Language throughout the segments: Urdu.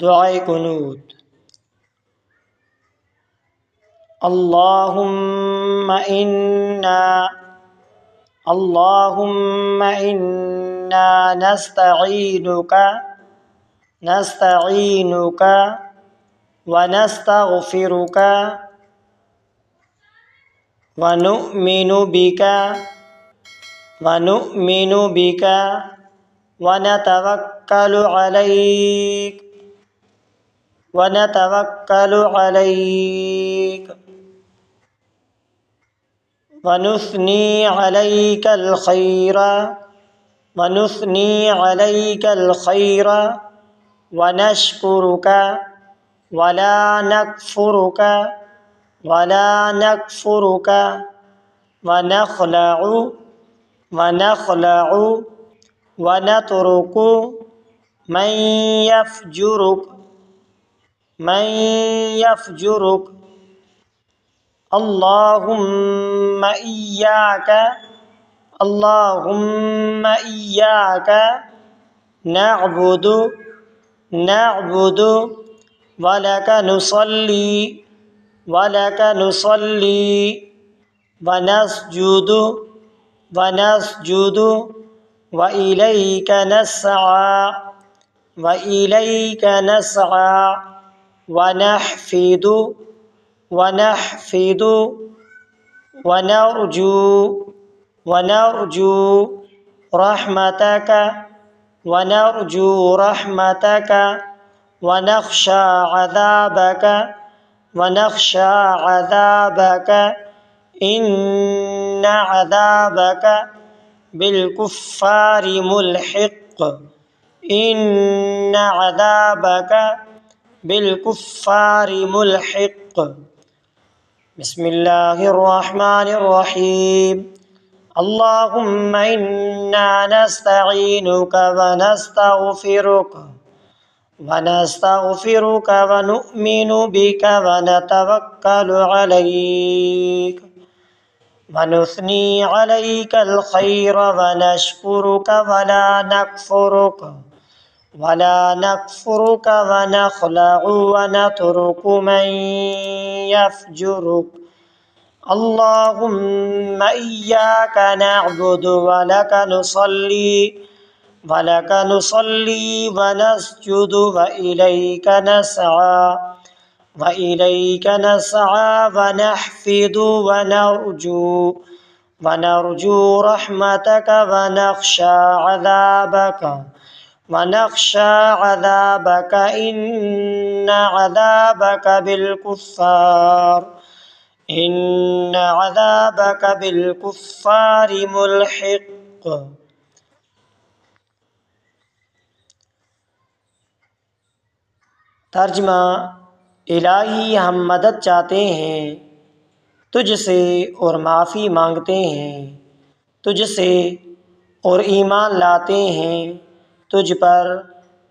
دعائے قنوت: اللہم انا نستعینک ونستغفرک ونؤمن بک ونتوکل علیک ونثنی علیک الخیر ونشکرک ولا نکفرک ونخلع ونترک من یفجرک اللہم ایاک نعبد ولک نصلی ونسجد وإلیک نسعی ونحفد ونرجو رحمتک ونخشى عذابك إن عذابك بالكفار ملحق. بسم اللہ الرحمن الرحیم. اللہم انا نستعینک ونستغفرک ونؤمن بک ونتوکل علیک ونثنی علیک الخیر ونشکرک ولا نکفرک ونخلع ونترک من یفجرک اللہم ایاک نعبد ولک نصلی ونسجد وإلیک نسعی ونحفد ونرجو رحمتک ونخشى عذابك إن عذابك بالكفار ملحق. ترجمہ: الہی ہم مدد چاہتے ہیں تجھ سے اور معافی مانگتے ہیں تجھ سے اور ایمان لاتے ہیں تجھ پر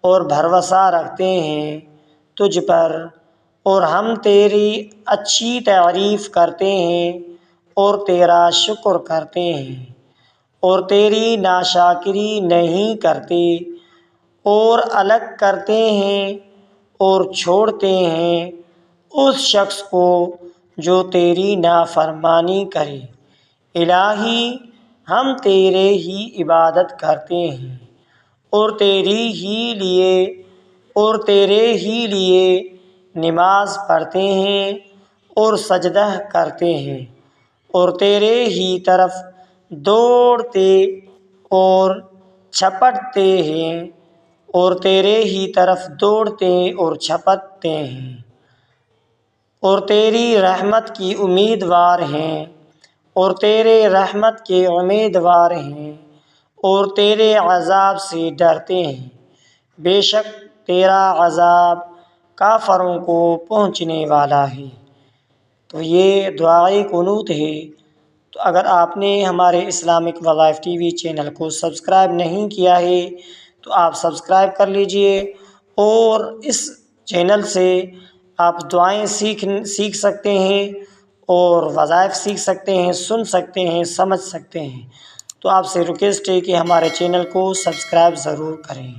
اور بھروسہ رکھتے ہیں تجھ پر، اور ہم تیری اچھی تعریف کرتے ہیں اور تیرا شکر کرتے ہیں اور تیری ناشکری نہیں کرتے، اور الگ کرتے ہیں اور چھوڑتے ہیں اس شخص کو جو تیری نافرمانی کرے. الہی ہم تیرے ہی عبادت کرتے ہیں اور تیرے ہی لیے نماز پڑھتے ہیں اور سجدہ کرتے ہیں اور تیرے ہی طرف دوڑتے اور چھپٹتے ہیں اور تیرے ہی طرف دوڑتے اور چھپٹتے ہیں اور تیری رحمت کی امیدوار ہیں اور تیرے رحمت کے امیدوار ہیں اور تیرے عذاب سے ڈرتے ہیں. بے شک تیرا عذاب کافروں کو پہنچنے والا ہے. تو یہ دعائے قنوت ہے. تو اگر آپ نے ہمارے اسلامک وظائف ٹی وی چینل کو سبسکرائب نہیں کیا ہے تو آپ سبسکرائب کر لیجئے، اور اس چینل سے آپ دعائیں سیکھ سکتے ہیں اور وظائف سیکھ سکتے ہیں، سن سکتے ہیں، سمجھ سکتے ہیں. تو آپ سے ریکویسٹ ہے کہ ہمارے چینل کو سبسکرائب ضرور کریں.